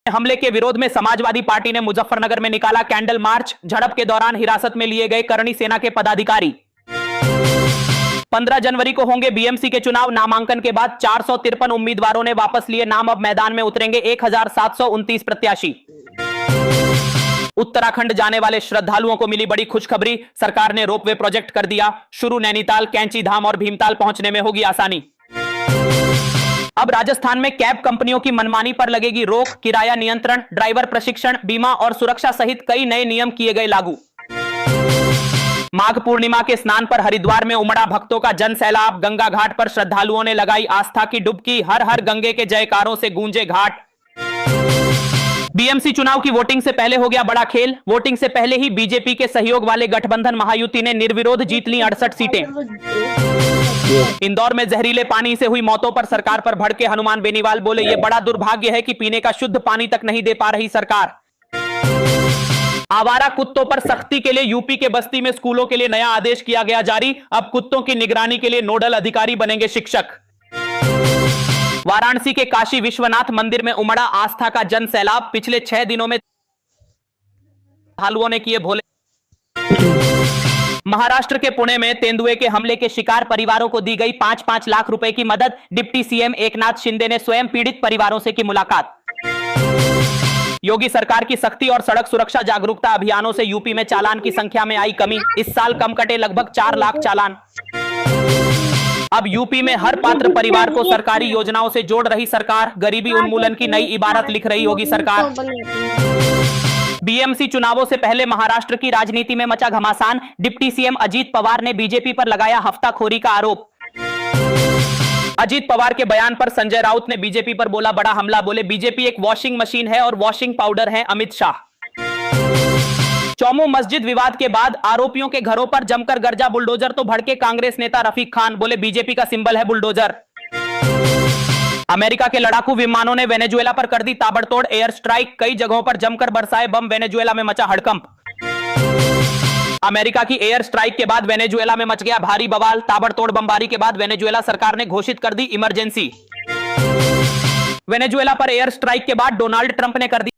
हमले के विरोध में समाजवादी पार्टी ने मुजफ्फरनगर में निकाला कैंडल मार्च। झड़प के दौरान हिरासत में लिए गए करणी सेना के पदाधिकारी। 15 जनवरी को होंगे बीएमसी के चुनाव। नामांकन के बाद 453 उम्मीदवारों ने वापस लिए नाम। अब मैदान में उतरेंगे 1729 प्रत्याशी। उत्तराखंड जाने वाले श्रद्धालुओं को मिली बड़ी खुशखबरी। सरकार ने रोपवे प्रोजेक्ट कर दिया शुरू। नैनीताल, कैंची धाम और भीमताल पहुंचने में होगी आसानी। अब राजस्थान में कैब कंपनियों की मनमानी पर लगेगी रोक। किराया नियंत्रण, ड्राइवर प्रशिक्षण, बीमा और सुरक्षा सहित कई नए नियम किए गए लागू। माघ पूर्णिमा के स्नान पर हरिद्वार में उमड़ा भक्तों का जन सैलाब। गंगा घाट पर श्रद्धालुओं ने लगाई आस्था की डुबकी। हर हर गंगे के जयकारों से गूंजे घाट। बीएमसी चुनाव की वोटिंग से पहले हो गया बड़ा खेल। वोटिंग से पहले ही बीजेपी के सहयोग वाले गठबंधन महायुति ने निर्विरोध जीत ली 68 सीटें। इंदौर में जहरीले पानी से हुई मौतों पर सरकार पर भड़के हनुमान बेनीवाल। बोले यह बड़ा दुर्भाग्य है कि पीने का शुद्ध पानी तक नहीं दे पा रही सरकार। आवारा कुत्तों पर सख्ती के लिए यूपी के बस्ती में स्कूलों के लिए नया आदेश किया गया जारी। अब कुत्तों की निगरानी के लिए नोडल अधिकारी बनेंगे शिक्षक। वाराणसी के काशी विश्वनाथ मंदिर में उमड़ा आस्था का जन सैलाब। पिछले 6 दिनों में श्रद्धालुओं ने किए भोले। महाराष्ट्र के पुणे में तेंदुए के हमले के शिकार परिवारों को दी गई 5-5 लाख रुपए की मदद। डिप्टी सीएम एकनाथ शिंदे ने स्वयं पीड़ित परिवारों से की मुलाकात। योगी सरकार की सख्ती और सड़क सुरक्षा जागरूकता अभियानों से यूपी में चालान की संख्या में आई कमी। इस साल कम कटे लगभग 4 लाख चालान। अब यूपी में हर पात्र परिवार को सरकारी योजनाओं से जोड़ रही सरकार। गरीबी उन्मूलन की नई इबारत लिख रही होगी सरकार। बीएमसी चुनावों से पहले महाराष्ट्र की राजनीति में मचा घमासान। डिप्टी सीएम अजीत पवार ने बीजेपी पर लगाया हफ्ताखोरी का आरोप। अजीत पवार के बयान पर संजय राउत ने बीजेपी पर बोला बड़ा हमला। बोले बीजेपी एक वॉशिंग मशीन है और वॉशिंग पाउडर है अमित शाह। चौमू मस्जिद विवाद के बाद आरोपियों के घरों पर जमकर गरजा बुलडोजर तो भड़के कांग्रेस नेता रफीक खान। बोले बीजेपी का सिंबल है बुलडोजर। अमेरिका के लड़ाकू विमानों ने वेनेजुएला पर कर दी ताबड़तोड़ एयर स्ट्राइक। कई जगहों पर जमकर बरसाए बम। वेनेजुएला में मचा हड़कंप। अमेरिका की एयर स्ट्राइक के बाद वेनेजुएला में मच गया भारी बवाल। ताबड़तोड़ बमबारी के बाद वेनेजुएला सरकार ने घोषित कर दी इमरजेंसी। वेनेजुएला पर एयर स्ट्राइक के बाद डोनाल्ड ट्रंप ने कर दी